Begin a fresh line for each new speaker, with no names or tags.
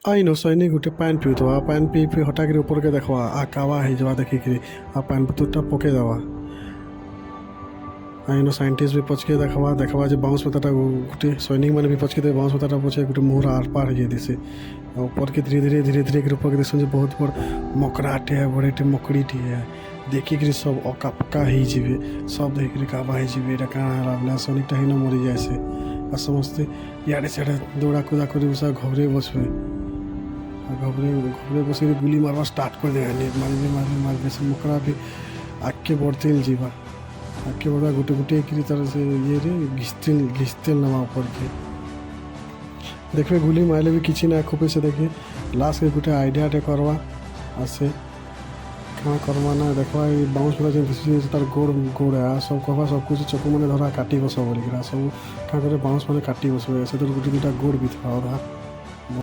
आईनो सैनिक गोटे पान पिउथवा पान पी पी हटाक ऊपर के देखवा आ कावा हो देखिक आ पान बोतलटा पकेदेवा आईनो साइंटिस्ट भी पचके देखवा देखवा जो बाउंस पताटा गोटे सैनिक मैंने भी पचके दे बाउंस पताटा पचे गोटे मुहर आर पार हो दिसे ऊपर के धीरे धीरे ऊपर के देख बहुत बड़ मकड़ाटे है बड़े मकड़ीटे है देखिक सब अका पक्का हो सब देख काबा हो क्या सैनिकटा ही मरी जाए आ समस्ते इे सियाड़े दौड़ा कूदा कर घरे बसबे घबरे बस गुली मारवा स्टार्ट कर देगा मारे से मकड़ा भी आगे बढ़ते जीवा आगे बढ़ा गोटे गोटे तरह से ये घिसते नवा ऊपर के देखिए गुली मारे भी किसी ना खोपे से देखिए लास्ट के गोटे आइडियाटे करवा आसे क्या करवा ना देखा बाउंस पूरा जो तार गोड़ है सब कहवा सब कुछ चकु मैंने धरा काटी बस बोलिक सब क्या करे बाउंस मैंने काटी बस से गोटे दुटा गोड़ भी था